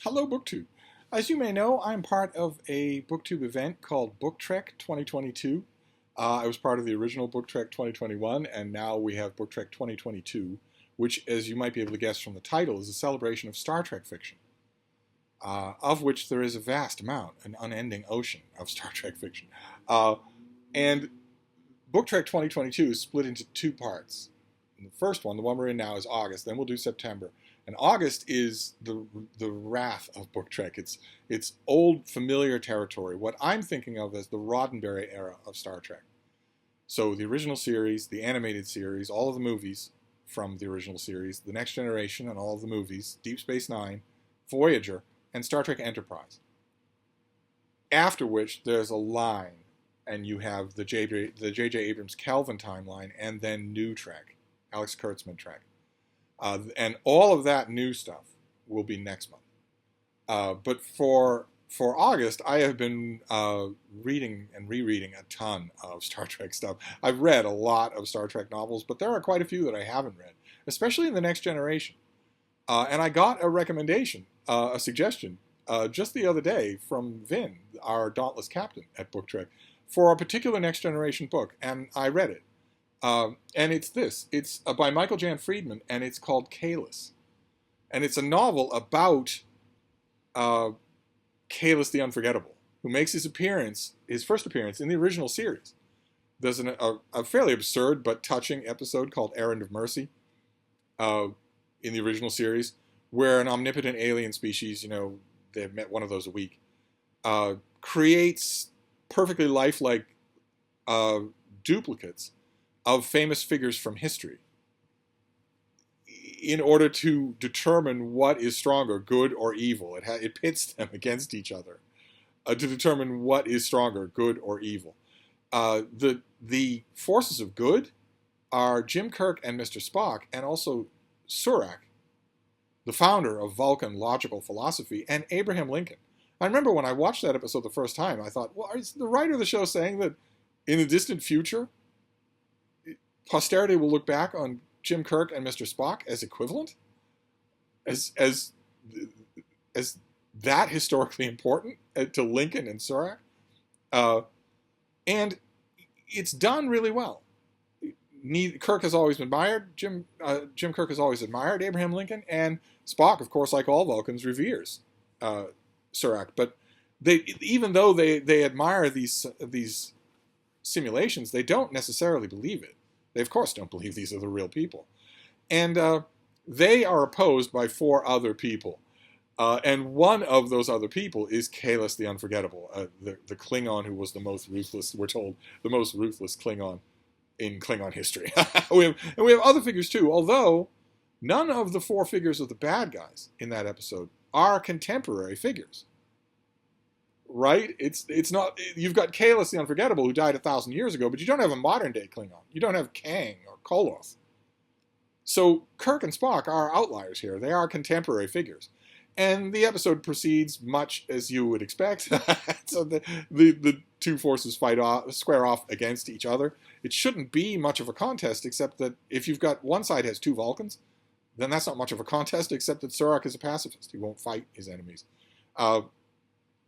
Hello, BookTube. As you may know, I'm part of a BookTube event called Book Trek 2022. I was part of the original Book Trek 2021, and now we have Book Trek 2022, which, as you might be able to guess from the title, is a celebration of Star Trek fiction, of which there is a vast amount, an unending ocean of Star Trek fiction. And Book Trek 2022 is split into two parts. And the first one, the one we're in now, is August. Then we'll do September. And August is the wrath of Book Trek. It's old, familiar territory. What I'm thinking of as the Roddenberry era of Star Trek. So the original series, the animated series, all of the movies from the original series, The Next Generation and all of the movies, Deep Space Nine, Voyager, and Star Trek Enterprise. After which there's a line, and you have the J.J. Abrams Kelvin timeline, and then New Trek, Alex Kurtzman Trek. And all of that new stuff will be next month. But for August, I have been reading and rereading a ton of Star Trek stuff. I've read a lot of Star Trek novels, but there are quite a few that I haven't read, especially in The Next Generation. And I got a recommendation, a suggestion, just the other day from Vin, our dauntless captain at Book Trek, for a particular Next Generation book, and I read it. And it's this. It's by Michael Jan Friedman, and it's called Kahless. And it's a novel about Kahless the Unforgettable, who makes his first appearance in the original series. There's a fairly absurd but touching episode called Errand of Mercy in the original series, where an omnipotent alien species, they've met one of those a week, creates perfectly lifelike duplicates of famous figures from history in order to determine what is stronger, good or evil. It pits them against each other to determine what is stronger, good or evil. The forces of good are Jim Kirk and Mr. Spock, and also Surak, the founder of Vulcan logical philosophy, and Abraham Lincoln. I remember when I watched that episode the first time, I thought, well, is the writer of the show saying that in the distant future, posterity will look back on Jim Kirk and Mr. Spock as equivalent, as that historically important to Lincoln and Surak, and it's done really well. Kirk has always admired Jim Kirk has always admired Abraham Lincoln, and Spock, of course, like all Vulcans, reveres Surak. But even though they admire these simulations, they don't necessarily believe it. They, of course, don't believe these are the real people. And they are opposed by 4 other people. And one of those other people is Kahless the Unforgettable, the Klingon who was the most ruthless, we're told, the most ruthless Klingon in Klingon history. we have other figures too, although none of the 4 figures of the bad guys in that episode are contemporary figures. Right? It's not. You've got Kahless the Unforgettable, who died 1,000 years ago, but you don't have a modern day Klingon. You don't have Kang or Koloth. So Kirk and Spock are outliers here. They are contemporary figures, and the episode proceeds much as you would expect. So the two forces square off against each other. It shouldn't be much of a contest, except that if you've got one side has 2 Vulcans, then that's not much of a contest, except that Surak is a pacifist. He won't fight his enemies.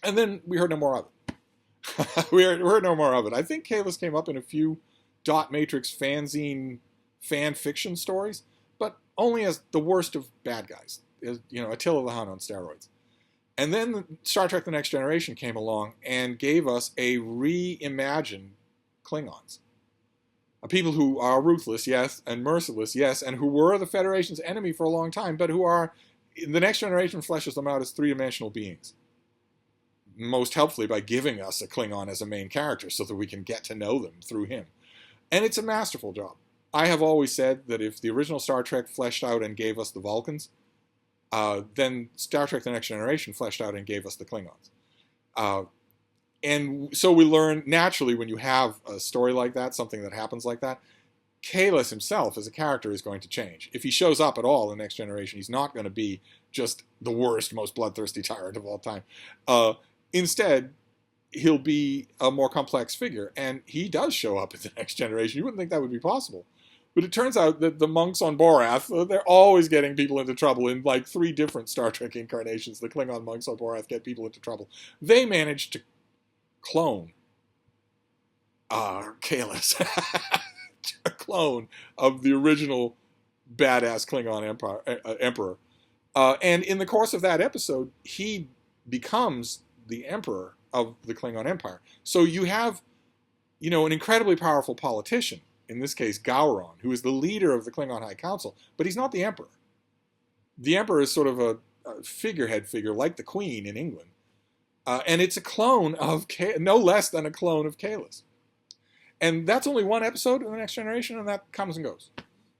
And then we heard no more of it. we heard no more of it. I think Kahless came up in a few Dot Matrix fanzine fan fiction stories, but only as the worst of bad guys. Attila the Hun on steroids. And then Star Trek The Next Generation came along and gave us a reimagined Klingons. People who are ruthless, yes, and merciless, yes, and who were the Federation's enemy for a long time, but who are, The Next Generation fleshes them out as 3-dimensional beings. Most helpfully by giving us a Klingon as a main character so that we can get to know them through him. And it's a masterful job. I have always said that if the original Star Trek fleshed out and gave us the Vulcans, then Star Trek The Next Generation fleshed out and gave us the Klingons. And so we learn, naturally, when you have a story like that, something that happens like that, Kahless himself as a character is going to change. If he shows up at all in The Next Generation, he's not going to be just the worst, most bloodthirsty tyrant of all time. Instead, he'll be a more complex figure, and he does show up in The Next Generation. You wouldn't think that would be possible. But it turns out that the monks on Borath, they're always getting people into trouble in like 3 different Star Trek incarnations. The Klingon monks on Borath get people into trouble. They managed to clone Kahless. A clone of the original badass Klingon emperor. And in the course of that episode, he becomes the emperor of the Klingon Empire. So you have, an incredibly powerful politician, in this case Gowron, who is the leader of the Klingon High Council, but he's not the emperor. The emperor is sort of a figurehead figure, like the Queen in England. And it's a clone of, no less than a clone of Kahless. And that's only one episode in The Next Generation, and that comes and goes.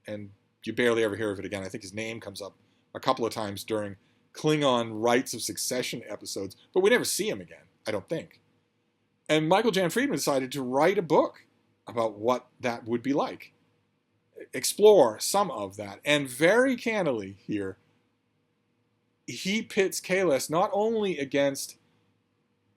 And you barely ever hear of it again. I think his name comes up a couple of times during Klingon Rites of Succession episodes, but we never see him again, I don't think. And Michael Jan Friedman decided to write a book about what that would be like. Explore some of that. And very candidly here, he pits Kahless not only against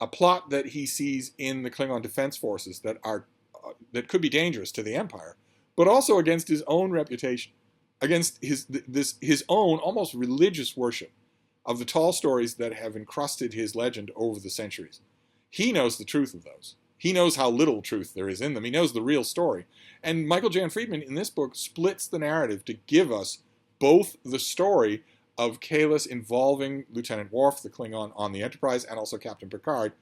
a plot that he sees in the Klingon Defense Forces that could be dangerous to the Empire, but also against his own reputation, against his own almost religious worship of the tall stories that have encrusted his legend over the centuries. He knows the truth of those. He knows how little truth there is in them. He knows the real story. And Michael Jan Friedman in this book splits the narrative to give us both the story of Kahless involving Lieutenant Worf, the Klingon on the Enterprise, and also Captain Picard,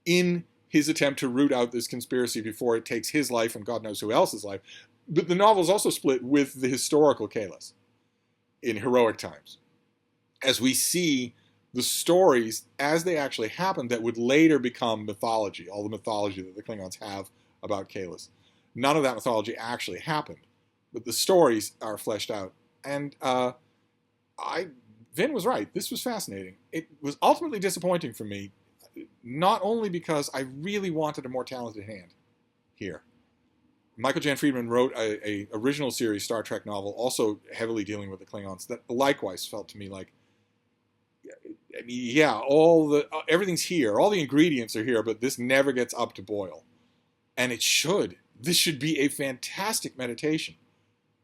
in his attempt to root out this conspiracy before it takes his life and God knows who else's life. But the novel is also split with the historical Kahless in heroic times, as we see the stories as they actually happened that would later become mythology, all the mythology that the Klingons have about Kahless. None of that mythology actually happened, but the stories are fleshed out. And Vin was right. This was fascinating. It was ultimately disappointing for me, not only because I really wanted a more talented hand here. Michael Jan Friedman wrote a original series Star Trek novel, also heavily dealing with the Klingons, that likewise felt to me like, everything's here, all the ingredients are here, but this never gets up to boil. And it should. This should be a fantastic meditation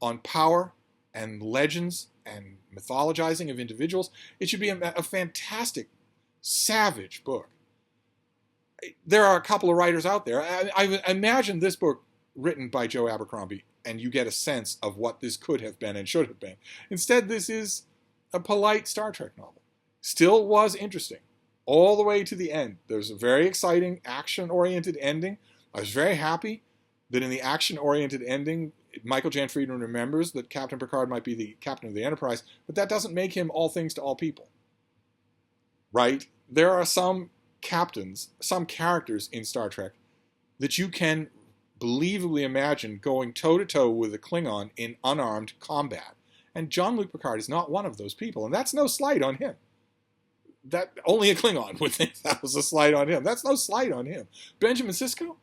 on power and legends and mythologizing of individuals. It should be a fantastic, savage book. There are a couple of writers out there. I imagine this book written by Joe Abercrombie, and you get a sense of what this could have been and should have been. Instead, this is a polite Star Trek novel. Still was interesting all the way to the end. There's a very exciting, action-oriented ending. I was very happy that in the action-oriented ending, Michael Jan Friedman remembers that Captain Picard might be the captain of the Enterprise, but that doesn't make him all things to all people. Right? There are some captains, some characters in Star Trek that you can believably imagine going toe-to-toe with a Klingon in unarmed combat. And Jean-Luc Picard is not one of those people, and that's no slight on him. That only a Klingon would think that was a slight on him. That's no slight on him. Benjamin Sisko,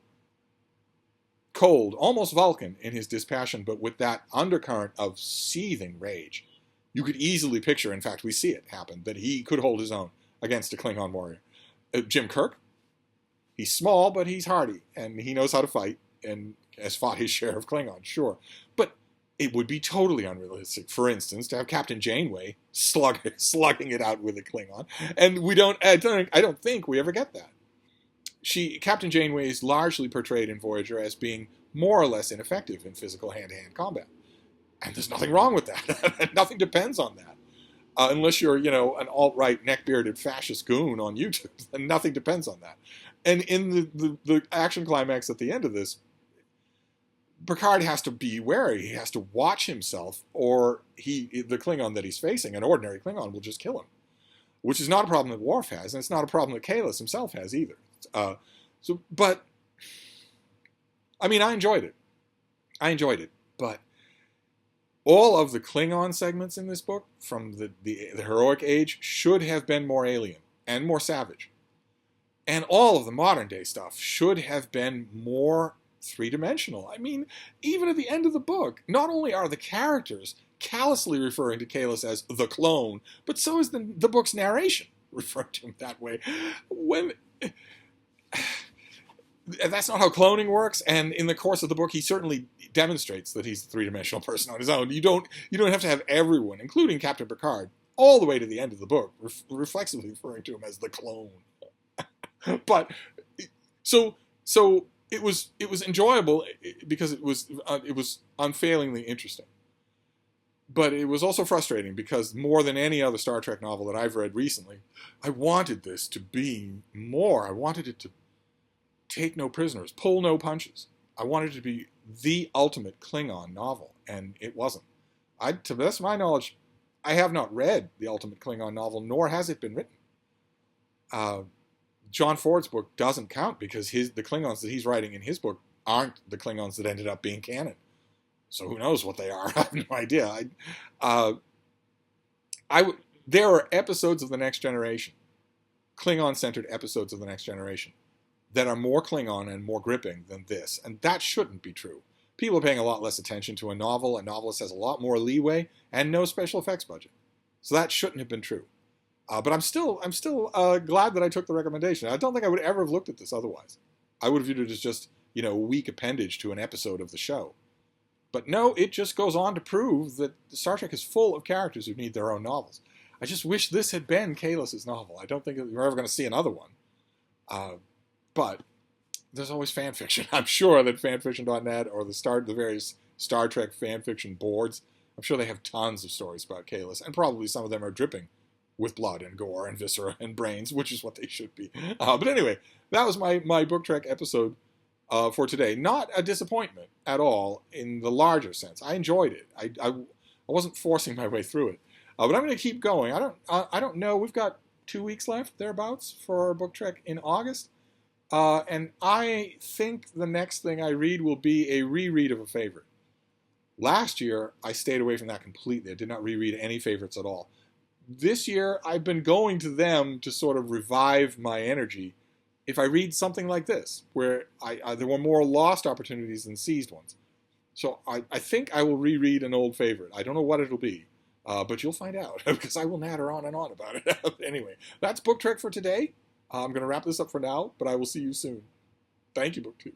cold, almost Vulcan in his dispassion, but with that undercurrent of seething rage. You could easily picture, in fact, we see it happen, that he could hold his own against a Klingon warrior. Jim Kirk, he's small, but he's hardy, and he knows how to fight, and has fought his share of Klingon, sure. But it would be totally unrealistic, for instance, to have Captain Janeway slugging it out with a Klingon, and I don't think we ever get that. Captain Janeway is largely portrayed in Voyager as being more or less ineffective in physical hand-to-hand combat, and there's nothing wrong with that. Nothing depends on that, unless you're, an alt-right neck-bearded fascist goon on YouTube. Then nothing depends on that. And in the action climax at the end of this, Picard has to be wary. He has to watch himself, or the Klingon that he's facing, an ordinary Klingon, will just kill him, which is not a problem that Worf has, and it's not a problem that Kahless himself has either. But I enjoyed it. But all of the Klingon segments in this book, from the heroic age, should have been more alien and more savage. And all of the modern day stuff should have been more three-dimensional. Even at the end of the book, not only are the characters callously referring to Kahless as the clone, but so is the book's narration referring to him that way. that's not how cloning works. And in the course of the book, he certainly demonstrates that he's a three-dimensional person on his own. You don't have to have everyone, including Captain Picard, all the way to the end of the book, reflexively referring to him as the clone. But so it was enjoyable because it was unfailingly interesting. But it was also frustrating because more than any other Star Trek novel that I've read recently, I wanted this to be more. I wanted it to take no prisoners, pull no punches. I wanted it to be the ultimate Klingon novel, and it wasn't. To the best of my knowledge, I have not read the ultimate Klingon novel, nor has it been written. John Ford's book doesn't count because the Klingons that he's writing in his book aren't the Klingons that ended up being canon. So who knows what they are? I have no idea. There are episodes of The Next Generation, Klingon-centered episodes of The Next Generation, that are more Klingon and more gripping than this. And that shouldn't be true. People are paying a lot less attention to a novel. A novelist has a lot more leeway and no special effects budget. So that shouldn't have been true. But I'm still glad that I took the recommendation. I don't think I would ever have looked at this otherwise. I would have viewed it as just, a weak appendage to an episode of the show. But no, it just goes on to prove that Star Trek is full of characters who need their own novels. I just wish this had been Kahless's novel. I don't think you're ever going to see another one. But there's always fan fiction. I'm sure that fanfiction.net or the various Star Trek fan fiction boards, I'm sure they have tons of stories about Kahless, and probably some of them are dripping with blood and gore and viscera and brains, which is what they should be. But anyway, that was my Book Trek episode for today. Not a disappointment at all in the larger sense. I enjoyed it. I wasn't forcing my way through it. But I'm going to keep going. I don't know. We've got 2 weeks left, thereabouts, for Book Trek in August. And I think the next thing I read will be a reread of a favorite. Last year, I stayed away from that completely. I did not reread any favorites at all. This year, I've been going to them to sort of revive my energy if I read something like this, where there were more lost opportunities than seized ones. So I think I will reread an old favorite. I don't know what it'll be, but you'll find out, because I will natter on and on about it. Anyway, that's Book Trek for today. I'm going to wrap this up for now, but I will see you soon. Thank you, BookTube.